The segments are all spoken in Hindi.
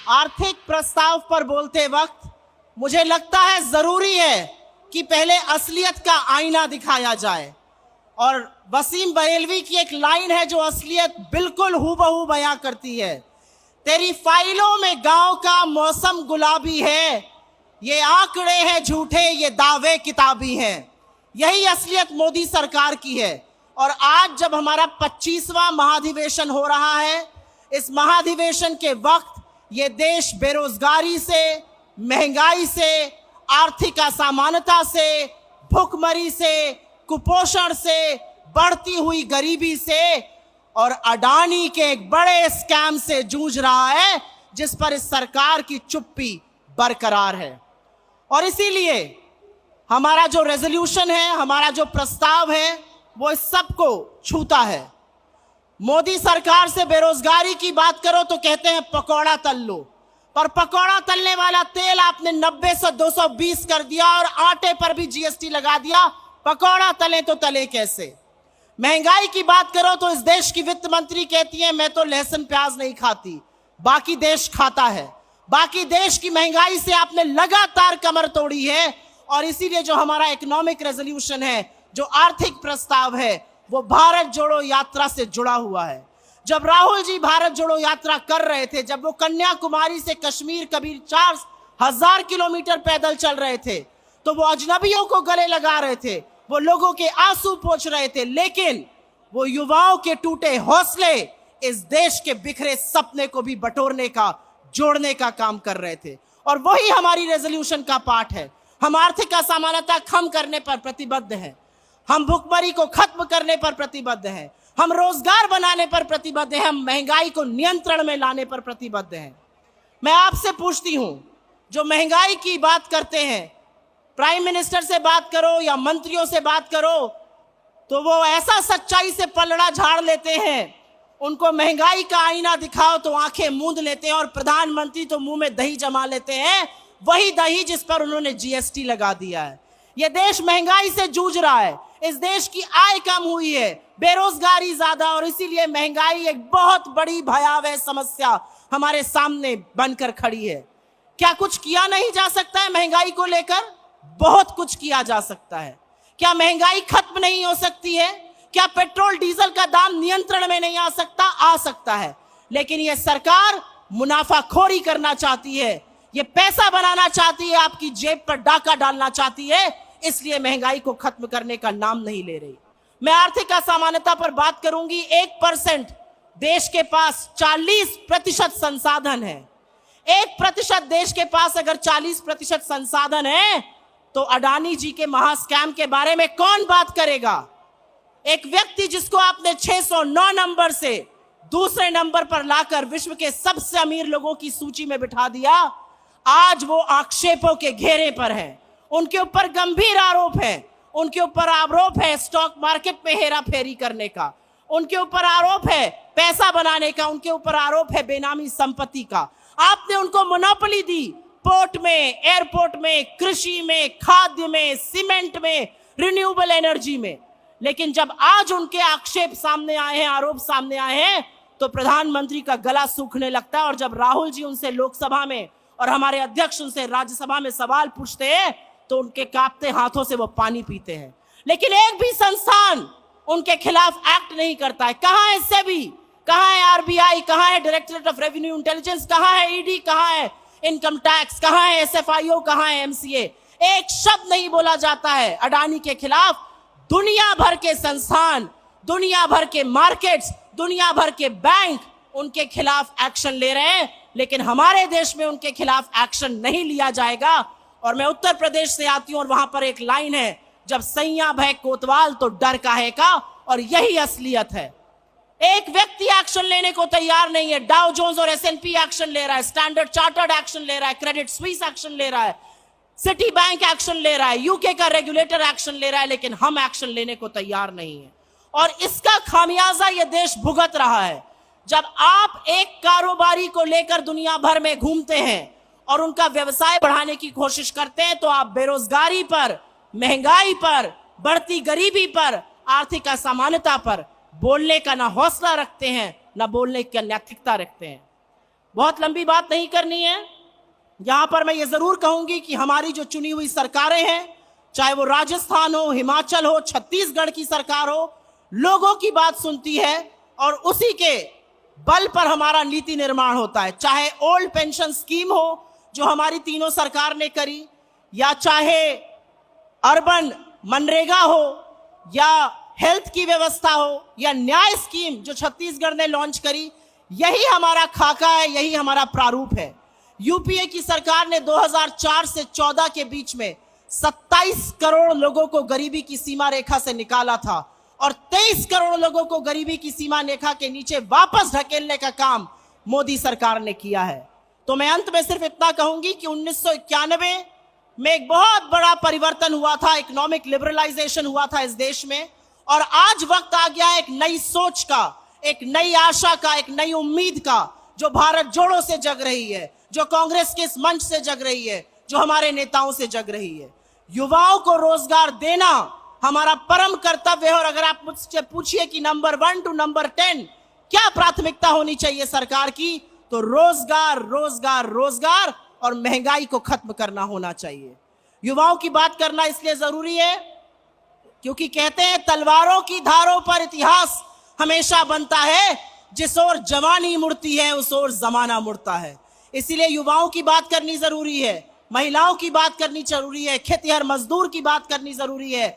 आर्थिक प्रस्ताव पर बोलते वक्त मुझे लगता है जरूरी है कि पहले असलियत का आईना दिखाया जाए। और वसीम बरेलवी की एक लाइन है जो असलियत बिल्कुल हूबहू बयां करती है। तेरी फाइलों में गांव का मौसम गुलाबी है, ये आंकड़े हैं झूठे, ये दावे किताबी हैं। यही असलियत मोदी सरकार की है। और आज जब हमारा 25वां महाधिवेशन हो रहा है, इस महाधिवेशन के वक्त ये देश बेरोजगारी से, महंगाई से, आर्थिक असमानता से, भूखमरी से, कुपोषण से, बढ़ती हुई गरीबी से और अडानी के एक बड़े स्कैम से जूझ रहा है, जिस पर इस सरकार की चुप्पी बरकरार है। और इसीलिए हमारा जो रेजोल्यूशन है, हमारा जो प्रस्ताव है, वो इस सबको छूता है। मोदी सरकार से बेरोजगारी की बात करो तो कहते हैं पकौड़ा तल लो, पर पकौड़ा तलने वाला तेल आपने 90 से 220 कर दिया और आटे पर भी जीएसटी लगा दिया। पकौड़ा तले तो तले कैसे? महंगाई की बात करो तो इस देश की वित्त मंत्री कहती है मैं तो लहसुन प्याज नहीं खाती, बाकी देश खाता है। बाकी देश की महंगाई से आपने लगातार कमर तोड़ी है। और इसीलिए जो हमारा इकोनॉमिक रेजोल्यूशन है, जो आर्थिक प्रस्ताव है, वो भारत जोड़ो यात्रा से जुड़ा हुआ है। जब राहुल जी भारत जोड़ो यात्रा कर रहे थे, जब वो कन्याकुमारी से कश्मीर कभी 4000 किलोमीटर पैदल चल रहे थे, तो वो अजनबियों को गले लगा रहे थे, वो लोगों के आंसू पोंछ रहे थे, लेकिन वो युवाओं के टूटे हौसले इस देश के बिखरे सपने को भी बटोरने का, जोड़ने का काम कर रहे थे। और वही हमारी रेजोल्यूशन का पार्ट है। हम आर्थिक असमानता कम करने पर प्रतिबद्ध हैं, हम भुखमरी को खत्म करने पर प्रतिबद्ध हैं, हम रोजगार बनाने पर प्रतिबद्ध हैं, हम महंगाई को नियंत्रण में लाने पर प्रतिबद्ध हैं। मैं आपसे पूछती हूं, जो महंगाई की बात करते हैं, प्राइम मिनिस्टर से बात करो या मंत्रियों से बात करो, तो वो ऐसा सच्चाई से पलड़ा झाड़ लेते हैं, उनको महंगाई का आईना दिखाओ तो आंखें मूंद लेते हैं, और प्रधानमंत्री तो मुंह में दही जमा लेते हैं, वही दही जिस पर उन्होंने जीएसटी लगा दिया है। यह देश महंगाई से जूझ रहा है, इस देश की आय कम हुई है, बेरोजगारी ज्यादा, और इसीलिए महंगाई एक बहुत बड़ी भयावह समस्या हमारे सामने बनकर खड़ी है। क्या कुछ किया नहीं जा सकता है महंगाई को लेकर? बहुत कुछ किया जा सकता है। क्या महंगाई खत्म नहीं हो सकती है? क्या पेट्रोल डीजल का दाम नियंत्रण में नहीं आ सकता? आ सकता है। लेकिन यह सरकार मुनाफाखोरी करना चाहती है, ये पैसा बनाना चाहती है, आपकी जेब पर डाका डालना चाहती है, इसलिए महंगाई को खत्म करने का नाम नहीं ले रही। मैं आर्थिक असमानता पर बात करूंगी। 1% देश के पास 40% संसाधन है। 1% देश के पास अगर 40% संसाधन है, तो अडानी जी के महास्कैम के बारे में कौन बात करेगा? एक व्यक्ति जिसको आपने 609 नंबर से दूसरे नंबर पर लाकर विश्व के सबसे अमीर लोगों की सूची में बिठा दिया, आज वो आक्षेपों के घेरे पर है। उनके ऊपर गंभीर आरोप है, उनके ऊपर आरोप है स्टॉक मार्केट में हेरा फेरी करने का, उनके ऊपर आरोप है पैसा बनाने का, उनके ऊपर आरोप है बेनामी संपत्ति का। आपने उनको मोनोपोली दी पोर्ट में, एयरपोर्ट में, कृषि में, खाद्य में, सीमेंट में, रिन्यूएबल एनर्जी में। लेकिन जब आज उनके आक्षेप सामने आए हैं, आरोप सामने आए हैं, तो प्रधानमंत्री का गला सूखने लगता है। और जब राहुल जी उनसे लोकसभा में और हमारे अध्यक्ष उनसे राज्यसभा में सवाल पूछते हैं, तो उनके कांपते हाथों से वो पानी पीते हैं। लेकिन एक भी संस्थान उनके खिलाफ एक्ट नहीं करता है। कहां है सेबी, कहां है आरबीआई, कहां है डायरेक्टरेट ऑफ रेवेन्यू इंटेलिजेंस, कहां है ईडी, कहां है इनकम टैक्स, कहां है एसएफआईओ, कहां है एमसीए? एक शब्द नहीं बोला जाता है अडानी के खिलाफ। दुनिया भर के संस्थान, दुनिया भर के मार्केट्स, दुनिया भर के बैंक उनके खिलाफ एक्शन ले रहे हैं, लेकिन हमारे देश में उनके खिलाफ एक्शन नहीं लिया जाएगा। और मैं उत्तर प्रदेश से आती हूं और वहां पर एक लाइन है, जब सैया भय कोतवाल तो डर काहे का। और यही असलियत है। एक व्यक्ति एक्शन लेने को तैयार नहीं है। डाउ जोन्स और एसएनपी एक्शन ले रहा है, स्टैंडर्ड चार्टर्ड एक्शन ले रहा है, क्रेडिट स्विस एक्शन ले रहा है, सिटी बैंक एक्शन ले रहा है, यूके का रेगुलेटर एक्शन ले रहा है, लेकिन हम एक्शन लेने को तैयार नहीं है। और इसका खामियाजा यह देश भुगत रहा है। जब आप एक कारोबारी को लेकर दुनिया भर में घूमते हैं और उनका व्यवसाय बढ़ाने की कोशिश करते हैं, तो आप बेरोजगारी पर, महंगाई पर, बढ़ती गरीबी पर, आर्थिक असमानता पर बोलने का ना हौसला रखते हैं, ना बोलने की नैतिकता रखते हैं। बहुत लंबी बात नहीं करनी है। यहां पर मैं ये जरूर कहूंगी कि हमारी जो चुनी हुई सरकारें हैं, चाहे वो राजस्थान हो, हिमाचल हो, छत्तीसगढ़ की सरकार हो, लोगों की बात सुनती है और उसी के बल पर हमारा नीति निर्माण होता है। चाहे ओल्ड पेंशन स्कीम हो जो हमारी तीनों सरकार ने करी, या चाहे अर्बन मनरेगा हो, या हेल्थ की व्यवस्था हो, या न्याय स्कीम जो छत्तीसगढ़ ने लॉन्च करी, यही हमारा खाका है, यही हमारा प्रारूप है। यूपीए की सरकार ने 2004 से 14 के बीच में 27 करोड़ लोगों को गरीबी की सीमा रेखा से निकाला था और 23 करोड़ लोगों को गरीबी की सीमा रेखा के नीचे वापस ढकेलने का काम मोदी सरकार ने किया है। तो मैं अंत में सिर्फ इतना कहूंगी कि 1991 में एक बहुत बड़ा परिवर्तन हुआ था, इकोनॉमिक लिबरलाइजेशन हुआ था इस देश में, और आज वक्त आ गया एक नई सोच का, एक नई आशा का, एक नई उम्मीद का, जो भारत जोड़ो से जग रही है, जो कांग्रेस के इस मंच से जग रही है, जो हमारे नेताओं से जग रही है। युवाओं को रोजगार देना हमारा परम कर्तव्य है। और अगर आप मुझसे पूछिए कि नंबर 1 टू नंबर 10 क्या प्राथमिकता होनी चाहिए सरकार की, तो रोजगार, रोजगार, रोजगार और महंगाई को खत्म करना होना चाहिए। युवाओं की बात करना इसलिए जरूरी है क्योंकि कहते हैं तलवारों की धारों पर इतिहास हमेशा बनता है, जिस ओर जवानी मुड़ती है उस ओर जमाना मुड़ता है। इसीलिए युवाओं की बात करनी जरूरी है, महिलाओं की बात करनी जरूरी है, खेतिहर मजदूर की बात करनी जरूरी है,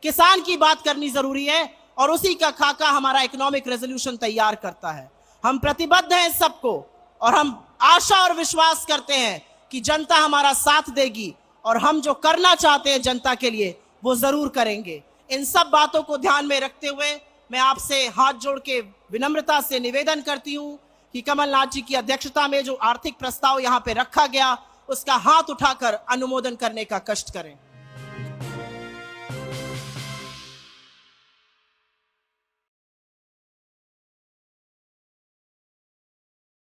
किसान की बात करनी जरूरी है, और उसी का खाका हमारा इकोनॉमिक रेजोल्यूशन तैयार करता है। हम प्रतिबद्ध हैं सबको, और हम आशा और विश्वास करते हैं कि जनता हमारा साथ देगी और हम जो करना चाहते हैं जनता के लिए वो जरूर करेंगे। इन सब बातों को ध्यान में रखते हुए मैं आपसे हाथ जोड़ के विनम्रता से निवेदन करती हूं कि कमलनाथ जी की अध्यक्षता में जो आर्थिक प्रस्ताव यहां पे रखा गया उसका हाथ उठाकर अनुमोदन करने का कष्ट करें।